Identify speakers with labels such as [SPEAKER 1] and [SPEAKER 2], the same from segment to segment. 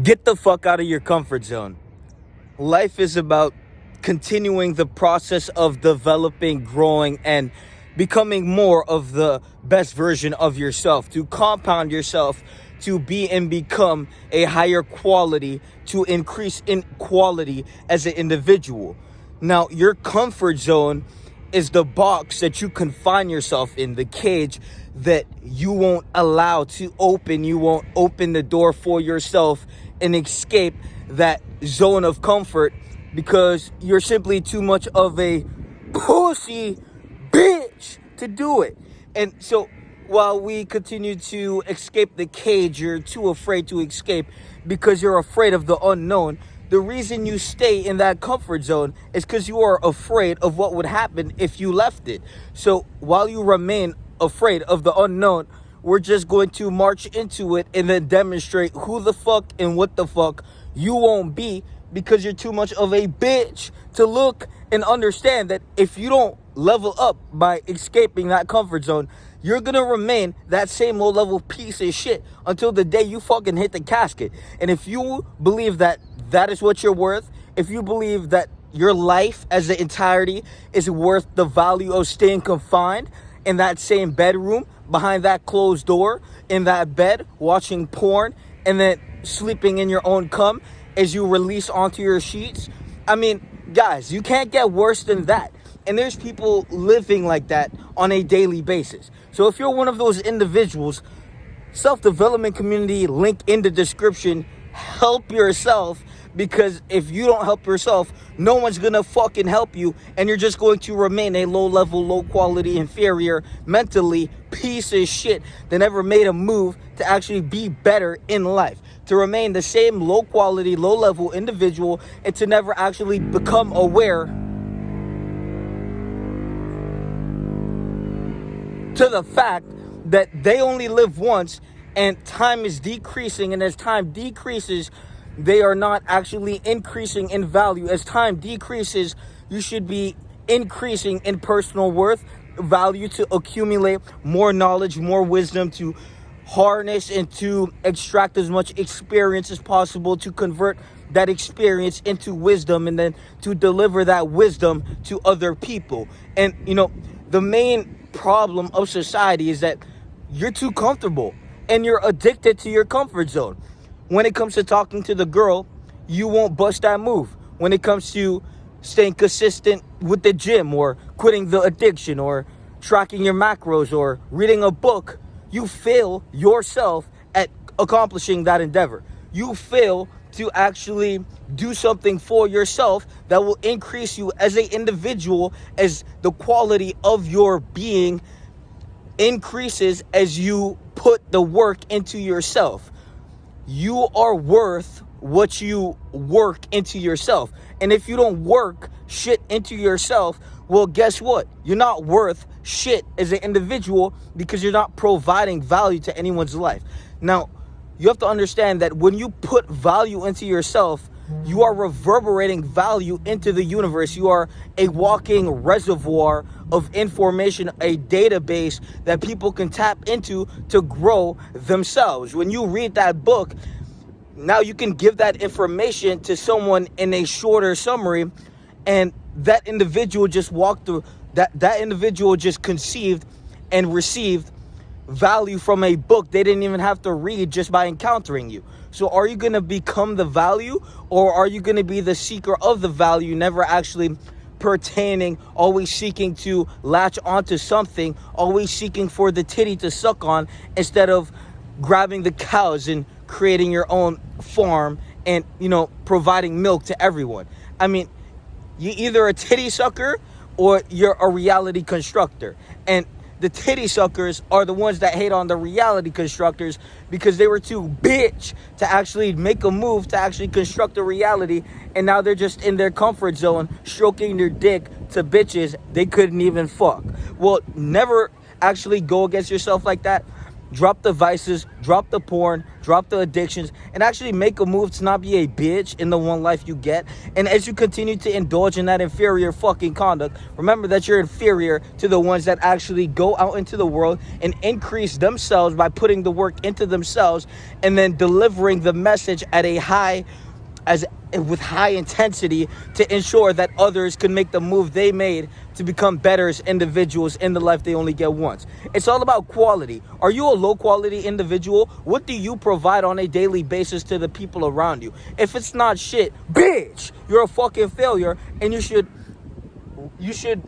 [SPEAKER 1] Get the fuck out of your comfort zone. Life is about continuing the process of developing, growing, and becoming more of the best version of yourself, to compound yourself, to be and become a higher quality, to increase in quality as an individual. Now, your comfort zone is the box that you confine yourself in, the cage that you won't allow to open. You won't open the door for yourself and escape that zone of comfort because you're simply too much of a pussy bitch to do it. And so while we continue to escape the cage, you're too afraid to escape because you're afraid of the unknown. The reason you stay in that comfort zone is because you are afraid of what would happen if you left it. So while you remain afraid of the unknown, we're just going to march into it and then demonstrate who the fuck and what the fuck you won't be, because you're too much of a bitch to look and understand that if you don't level up by escaping that comfort zone, you're gonna remain that same low level piece of shit until the day you fucking hit the casket. And if you believe that that is what you're worth, if you believe that your life as the entirety is worth the value of staying confined in that same bedroom, behind that closed door, in that bed, watching porn, and then sleeping in your own cum as you release onto your sheets, I mean, guys, you can't get worse than that. And there's people living like that on a daily basis. So if you're one of those individuals, self-development community, link in the description. Help yourself, because if you don't help yourself, no one's gonna fucking help you, and you're just going to remain a low-level, low-quality, inferior, mentally piece of shit that never made a move to actually be better in life, to remain the same low-quality, low-level individual, and to never actually become aware to the fact that they only live once and time is decreasing, and as time decreases, they are not actually increasing in value. As time decreases, you should be increasing in personal worth, value, to accumulate more knowledge, more wisdom, to harness and to extract as much experience as possible, to convert that experience into wisdom, and then to deliver that wisdom to other people. And, you know, the main problem of society is that you're too comfortable and you're addicted to your comfort zone. When it comes to talking to the girl, you won't bust that move. When it comes to staying consistent with the gym, or quitting the addiction, or tracking your macros, or reading a book, you fail yourself at accomplishing that endeavor. You fail to actually do something for yourself that will increase you as an individual, as the quality of your being increases as you put the work into yourself. You are worth what you work into yourself. And if you don't work shit into yourself, well, guess what? You're not worth shit as an individual, because you're not providing value to anyone's life. Now, you have to understand that when you put value into yourself, you are reverberating value into the universe. You are a walking reservoir of information, a database that people can tap into to grow themselves. When you read that book, now you can give that information to someone in a shorter summary, and that individual just walked through, that individual just conceived and received value from a book they didn't even have to read just by encountering you. So are you going to become the value, or are you going to be the seeker of the value, never actually pertaining, always seeking to latch onto something, always seeking for the titty to suck on, instead of grabbing the cows and creating your own farm and, you know, providing milk to everyone? I mean, you either a titty sucker or you're a reality constructor. And the titty suckers are the ones that hate on the reality constructors because they were too bitch to actually make a move to actually construct a reality. And now they're just in their comfort zone, stroking their dick to bitches they couldn't even fuck. Well, never actually go against yourself like that. drop the vices, drop the porn, drop the addictions, and actually make a move to not be a bitch in the one life you get. And as you continue to indulge in that inferior fucking conduct, remember that you're inferior to the ones that actually go out into the world and increase themselves by putting the work into themselves and then delivering the message at a with high intensity to ensure that others can make the move they made to become better as individuals in the life they only get once. It's all about quality. Are you a low quality individual? What do you provide on a daily basis to the people around you? If it's not shit, bitch, you're a fucking failure, and you should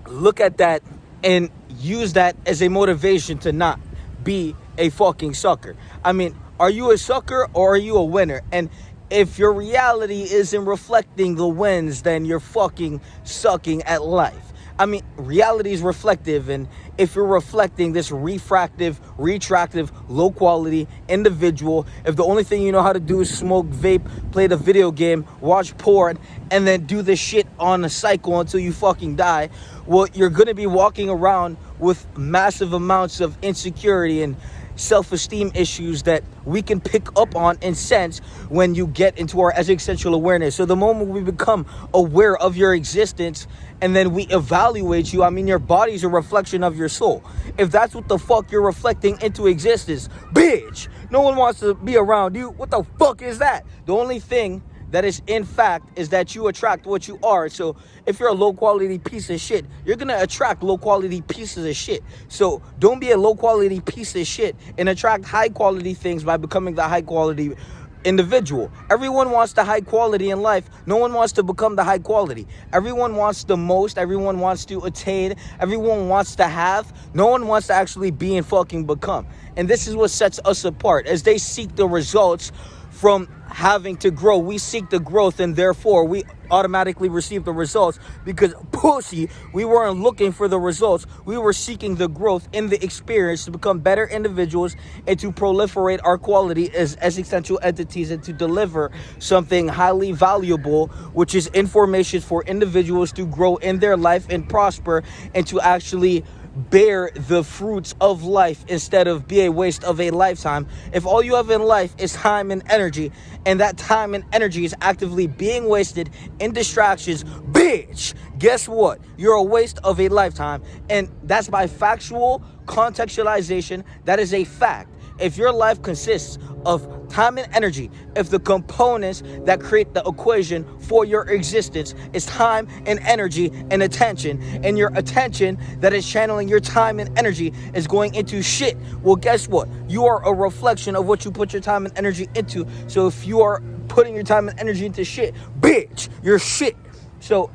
[SPEAKER 1] look at that and use that as a motivation to not be a fucking sucker. I mean, are you a sucker or are you a winner? And if your reality isn't reflecting the wins, then you're fucking sucking at life. I mean, reality is reflective, and if you're reflecting this refractive, retractive, low-quality individual, if the only thing you know how to do is smoke, vape, play the video game, watch porn, and then do this shit on a cycle until you fucking die, well, you're going to be walking around with massive amounts of insecurity and self-esteem issues that we can pick up on and sense when you get into our existential awareness. So the moment we become aware of your existence and then we evaluate you, I mean, your body's a reflection of your soul. If that's what the fuck you're reflecting into existence, bitch, no one wants to be around you. What the fuck is that? The only thing that is in fact is that you attract what you are. So if you're a low quality piece of shit, you're gonna attract low quality pieces of shit. So don't be a low quality piece of shit and attract high quality things by becoming the high quality individual. Everyone wants the high quality in life. No one wants to become the high quality. Everyone wants the most. Everyone wants to attain. Everyone wants to have. No one wants to actually be and fucking become. And this is what sets us apart. As they seek the results from having to grow, we seek the growth, and therefore we automatically receive the results because pussy, we weren't looking for the results. We were seeking the growth in the experience to become better individuals and to proliferate our quality as existential entities and to deliver something highly valuable, which is information for individuals to grow in their life and prosper and to actually bear the fruits of life instead of be a waste of a lifetime. If all you have in life is time and energy, and that time and energy is actively being wasted in distractions, bitch, guess what? You're a waste of a lifetime. And that's by factual contextualization. That is a fact. If your life consists of time and energy, if the components that create the equation for your existence is time and energy and attention, and your attention that is channeling your time and energy is going into shit, well, guess what? You are a reflection of what you put your time and energy into. So if you are putting your time and energy into shit, bitch, you're shit. So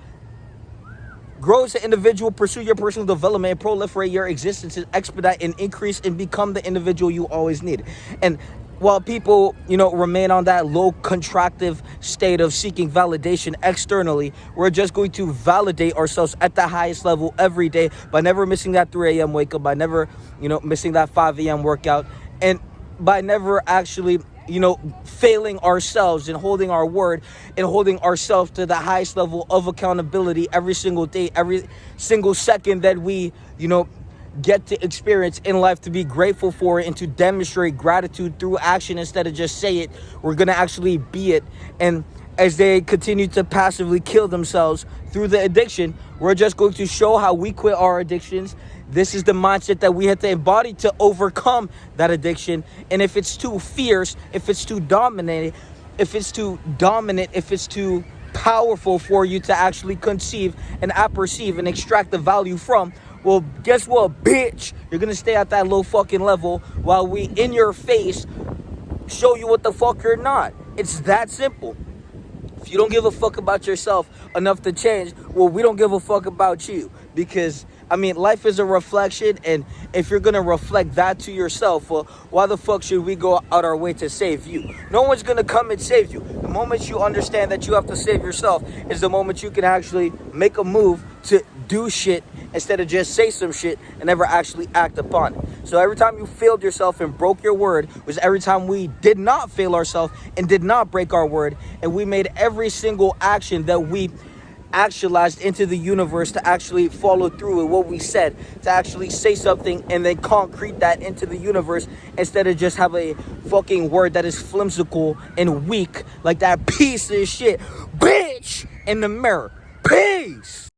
[SPEAKER 1] grow as an individual, pursue your personal development, and proliferate your existence, and expedite and increase and become the individual you always need. And while people, remain on that low contractive state of seeking validation externally, we're just going to validate ourselves at the highest level every day by never missing that 3 a.m. wake up, by never, missing that 5 a.m. workout, and by never actually failing ourselves and holding our word and holding ourselves to the highest level of accountability every single day, every single second that we, get to experience in life, to be grateful for it and to demonstrate gratitude through action instead of just say it. We're going to actually be it. And as they continue to passively kill themselves through the addiction, we're just going to show how we quit our addictions. This is the mindset that we have to embody to overcome that addiction. And if it's too fierce, if it's too dominant, if it's too powerful for you to actually conceive and apperceive and extract the value from, well, guess what, bitch? You're going to stay at that low fucking level while we, in your face, show you what the fuck you're not. It's that simple. If you don't give a fuck about yourself enough to change, well, we don't give a fuck about you. Because, life is a reflection, and if you're going to reflect that to yourself, well, why the fuck should we go out our way to save you? No one's going to come and save you. The moment you understand that you have to save yourself is the moment you can actually make a move to do shit instead of just say some shit and never actually act upon it. So every time you failed yourself and broke your word was every time we did not fail ourselves and did not break our word, and we made every single action that we actualized into the universe, to actually follow through with what we said, to actually say something and then concrete that into the universe, instead of just have a fucking word that is flimsical and weak like that piece of shit bitch in the mirror. Peace.